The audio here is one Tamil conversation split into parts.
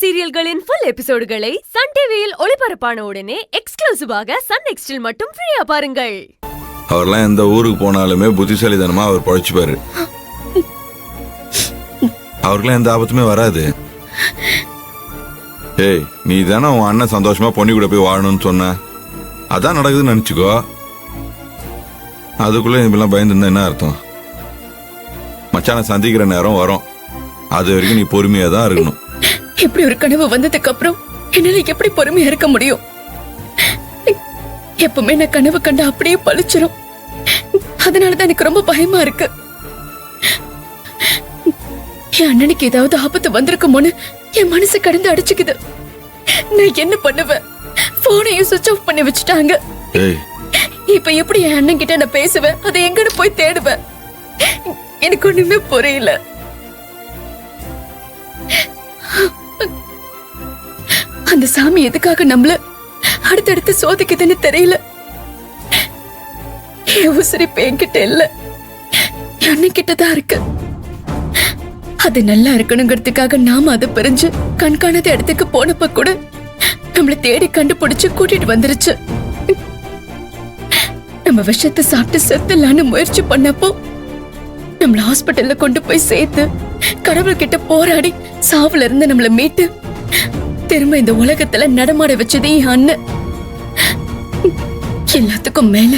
சீரியல்களின் ஃபுல் எபிசோடுகளை சன் டிவியில் ஒளிபரப்பான உடனே எக்ஸ்க்ளூசிவாக சன் நெக்ஸ்டில் மட்டும் ஃப்ரீயா பாருங்கள். அவர்லாம் எந்த ஊருக்கு போனாலுமே புத்திசாலித்தனமா அவர் பழச்சுப்பாரு. அவருக்கெல்லாம் எந்த ஆபத்துமே வராது. ஏய், நீ தானே உன் அண்ணன் சந்தோஷமா பொண்ணு கூட போய் வாழணும்னு சொன்ன. அதான் நடக்குதுன்னு நினைச்சுக்கோ. அதுக்குள்ள இப்பெல்லாம் பயந்துருந்தா என்ன அர்த்தம்? மச்சான சந்திக்கிற நேரம் வரும். அது வரைக்கும் நீ பொறுமையா தான் இருக்கணும். இப்படி ஒரு கனவு வந்ததுக்கு அப்புறம் என்னால எப்படி பொறுமையா இருக்க முடியும்? எப்பவுமே நான் கனவு கண்டு அப்படியே பழிச்சிரும். அதனாலதான் எனக்கு ரொம்ப பயமா இருக்கு. என் அண்ணனுக்கு ஏதாவது ஆபத்து வந்திருக்குமோன்னு என் மனசு கடந்து அடிச்சுக்குது. நான் என்ன பண்ணுவேன்? போனையும் சுவிட்ச் ஆஃப் பண்ணி வச்சுட்டாங்க. இப்ப எப்படி என் அண்ணன் கிட்ட நான் பேசுவேன்? அதை எங்கன்னு போய் தேடுவேன்? எனக்கு ஒண்ணுமே புரியல. அந்த சாமி எதுக்காக நம்மள அடுத்தடுத்து சோதிக்குதுன்னு தெரியல. என் உசிரிப்பு என்கிட்ட இல்ல, அண்ணன் கிட்டதான் இருக்கு. அது நல்லா இருக்கணுங்கிறதுக்காக நாம அதை பிரிஞ்சு கண்காணாத இடத்துக்கு போனப்ப கூட நம்மள தேடி கண்டுபிடிச்சு கூட்டிட்டு வந்துருச்சு. நம்ம விஷத்தை சாப்பிட்டு செத்துலான்னு முயற்சி பண்ணப்போ நம்மள ஹாஸ்பிட்டல்ல கொண்டு போய் சேர்த்து கடவுள்கிட்ட போராடி சாவுல இருந்து நம்மள மீட்டு திரும்ப இந்த உலகத்துல நடமாட வச்சது என் அண்ணன். எல்லாத்துக்கும் மேல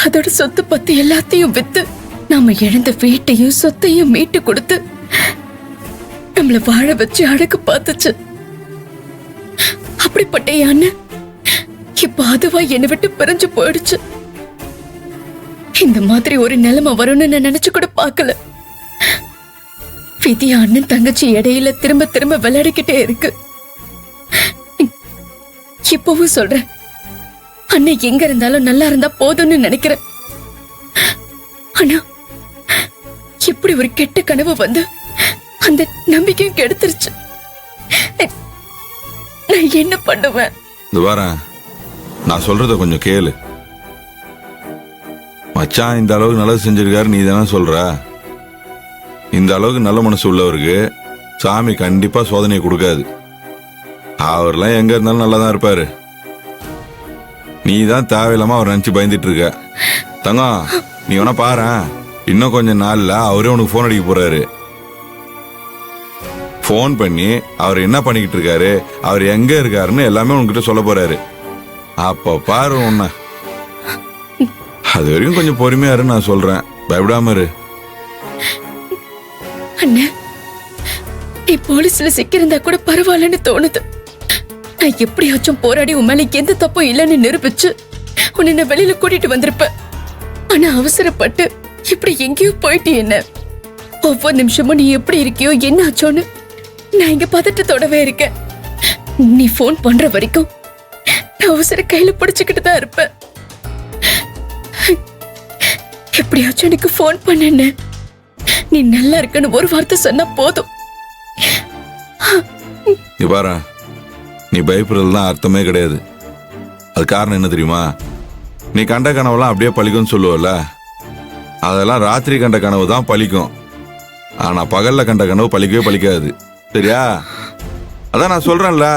அதோட சொத்து பத்தி எல்லாத்தையும் வித்து நாம இழந்த வீட்டையும் சொத்தையும் மீட்டு கொடுத்து நம்மள வாழ வச்சு அழகு பார்த்துச்சு. அப்படிப்பட்ட என் அண்ணன் இப்ப அதுவா என்னை விட்டு பிரிஞ்சு போயிடுச்சு. இந்த மாதிரி ஒரு நிலைமை வரும்னு நான் நினைச்சு கூட பார்க்கல. விதி அண்ணன் தங்கச்சி இடையில திரும்ப திரும்ப விளையாடிக்கிட்டே இருக்கு. இப்பவும் சொல்றேன், அண்ணன் எங்க இருந்தாலும் நல்லா இருந்தா போதும்னு நினைக்கிறேன். ஆனா இப்படி ஒரு கெட்ட கனவு வந்து அந்த நம்பிக்கையும் கெடுத்துருச்சு. நான் என்ன பண்ணுவேன்? நான் சொல்றத கொஞ்சம் கேளு. மச்சான் இந்த அளவுக்கு நல்லது செஞ்சிருக்காரு, நீ தானே சொல்ற. இந்த அளவுக்கு நல்ல மனசு உள்ளவருக்கு சாமி கண்டிப்பா சோதனையை கொடுக்காது. அவர்லாம் எங்க இருந்தாலும் நல்லா தான் இருப்பாரு. நீ தான் தேவையில்லாம அவர் நினைச்சு பயந்துட்டு இருக்க. தங்கம், நீ வேணா பாரு, இன்னும் கொஞ்சம் நாள்ல அவரே உனக்கு போன் அடிக்க போறாரு. போன் பண்ணி அவர் என்ன பண்ணிக்கிட்டு இருக்காரு, அவர் எங்க இருக்காருன்னு எல்லாமே உன்கிட்ட சொல்ல போறாரு. அப்ப பாரு உன்ன. அது வரைக்கும் கொஞ்சம் பொறுமையா இரு, நான் சொல்றேன். பயப்படாம இரு. அண்ணா, நீ போலீஸ்ல சிக்கிருந்தா கூட பரவாயில்லன்னு தோணுது. நான் எப்படியாச்சும் போராடி உன் மேல எந்த தப்பும் இல்லைன்னு நிரூபிச்சு உன்னை நான் வெளியில கூட்டிட்டு வந்திருப்பேன். ஆனா அவசரப்பட்டு இப்படி எங்கேயோ போயிட்டு என்ன ஒவ்வொரு நிமிஷமும் நீ எப்படி இருக்கியோ என்ன ஆச்சோன்னு நான் இங்க பதட்டத்தோடவே இருக்கேன். நீ போன் பண்ற வரைக்கும் நான் அவசர கையில பிடிச்சுக்கிட்டு தான் இருப்பேன். எப்படியாச்சும் எனக்கு போன் பண்ண, நீ நல்லா இருக்கன்னு ஒரு வார்த்தை சொன்னா போதும். நீ பயப்படுறதுலாம் அர்த்தமே கிடையாது. அது காரணம் என்ன தெரியுமா? நீ கண்ட கனவுலாம் அப்படியே பழிக்கும்னு சொல்லுவல, அதெல்லாம் ராத்திரி கண்ட கனவு தான் பழிக்கும். ஆனா பகல்ல கண்ட கனவு பழிக்கவே பழிக்காது. சரியா? அதான் நான் சொல்றேன்ல,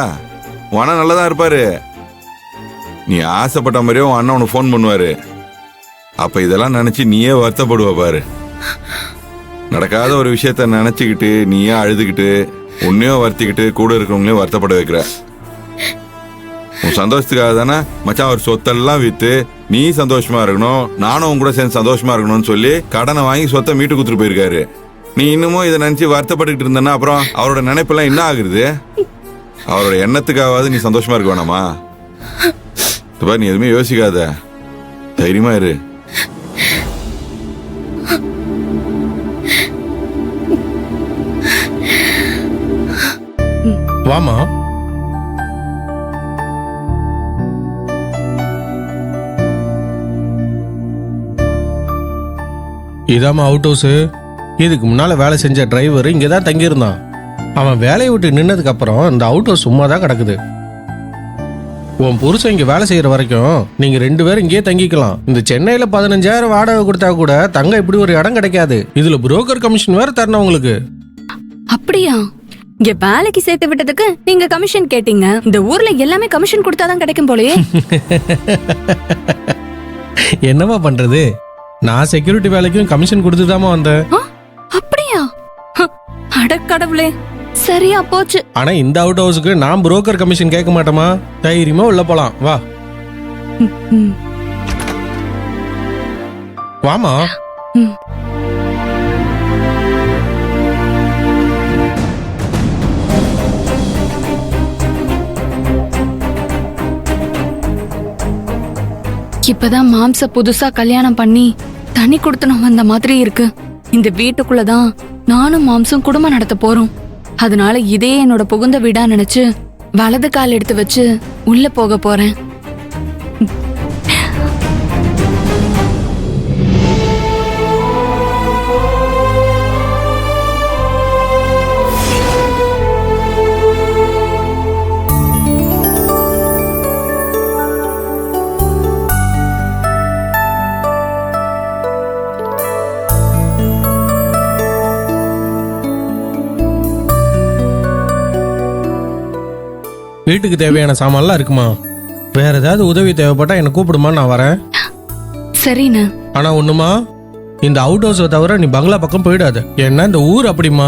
உன் அண்ணன் நல்லதான் இருப்பாரு. நீ ஆசைப்பட்ட மாதிரியே உன் அண்ணன் உனக்கு ஃபோன் பண்ணுவாரு. அப்ப இதெல்லாம் நினைச்சு நீயே வருத்தப்படுவ பாரு. நடக்காத ஒரு விஷயத்த நினைச்சுக்கிட்டு நீயே அழுதுகிட்டு உன்னையும் வருத்திக்கிட்டு கூட இருக்கிறவங்களையும் வருத்தப்பட வைக்கிற. உன் சந்தோஷத்துக்காக தானே மச்சான் ஒரு சொத்தெல்லாம் வித்து நீ சந்தோஷமா இருக்கணும், நானும் உன் கூட சேர்ந்து சந்தோஷமா இருக்கணும்னு சொல்லி கடனை வாங்கி சொத்தை மீட்டு கொடுத்துட்டு போயிருக்காரு. நீ இன்னமும் இதை நினைச்சு வருத்தப்பட்டுக்கிட்டு இருந்தனா அப்புறம் அவரோட நினைப்பெல்லாம் என்ன ஆகுறது? அவரோட எண்ணத்துக்காவது நீ சந்தோஷமா இருக்க வேணாமா? நீ எதுவுமே யோசிக்காத, தைரியமா இரு. வாமா. இதாம்மா அவுட் ஹவுஸ். இதுக்கு முன்னால வேலை செஞ்ச டிரைவர் இங்கே தான் தங்கியிருந்தான். அவன் வேலையை விட்டு நின்னதுக்கு அப்புறம் இந்த அவுட் ஹவுஸ் சும்மா தான் கிடக்குது. உன் புருஷன் இங்கே வேலை செய்யற வரைக்கும் நீங்க 2 பேரும் இங்கேயே தங்கிக்கலாம். இந்த சென்னையில 15,000 வாடகை கொடுத்தா கூட தங்க இப்படி ஒரு இடம் கிடைக்காது. இதுல புரோக்கர் கமிஷன் வேற தரணும் உங்களுக்கு. அப்படியா? இங்க வேலைக்கு சேர்த்து விட்டதுக்கு நீங்க கமிஷன் கேட்டீங்க. இந்த ஊர்ல எல்லாமே கமிஷன் கொடுத்தாதான் கிடைக்கும் போலயே. என்னமா பண்றது, நான் செக்யூரிட்டி வேலைக்கும் கமிஷன் கொடுத்துதாமா வந்தேன். அப்படியா? அட கடவுளே, சரியா போச்சு. ஆனா இந்த அவுட் ஹவுஸுக்கு நான் புரோக்கர் கமிஷன் கேட்க மாட்டேமா. தைரியமா உள்ள போலாம், வா ம். வாமா. ம். இப்பதான் மாம்ச புதுசா கல்யாணம் பண்ணி தனி கொடுத்தனும் வந்த மாதிரி இருக்கு. இந்த வீட்டுக்குள்ளதான் நானும் மாம்சம் குடும்பம் நடத்த போறோம். அதனால இதே என்னோட புகுந்த வீடா நினைச்சு வலது கால் எடுத்து வச்சு உள்ள போக போறேன். வீட்டுக்கு தேவையான சாமான்லாம் இருக்குமா? வேற ஏதாவது உதவி தேவைப்பட்டா என்ன கூப்பிடுமா, நான் வரேன். சரிண்ணா. ஆனா ஒண்ணுமா, இந்த அவுட் ஹவுஸை தவிர நீ பங்களா பக்கம் போயிடாது. ஏன்னா இந்த ஊர் அப்படிமா,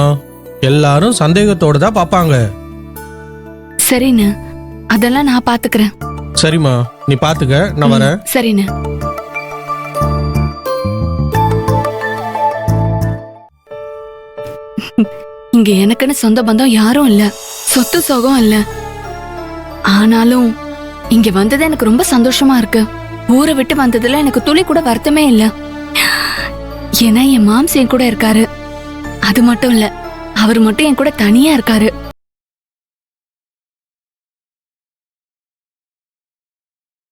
எல்லாரும் சந்தேகத்தோட தான் பாப்பாங்க. சரிண்ணா, அதெல்லாம் நான் பாத்துக்கிறேன். சரிம்மா, நீ பாத்துக்க, நான் வரேன். சரிண்ணா. இங்க எனக்குன்னு சொந்த பந்தம் யாரும் இல்ல, சொத்து சுகம் இல்ல. ஆனாலும் இங்க வந்தது எனக்கு ரொம்ப சந்தோஷமா இருக்கு. ஊரை விட்டு வந்ததுல எனக்கு துளி கூட வருத்தமே இல்ல. ஏன்னா என் மாம்ஸ் என் கூட இருக்காரு. அது மட்டும் இல்ல, அவர் மட்டும் என் கூட தனியா இருக்காரு.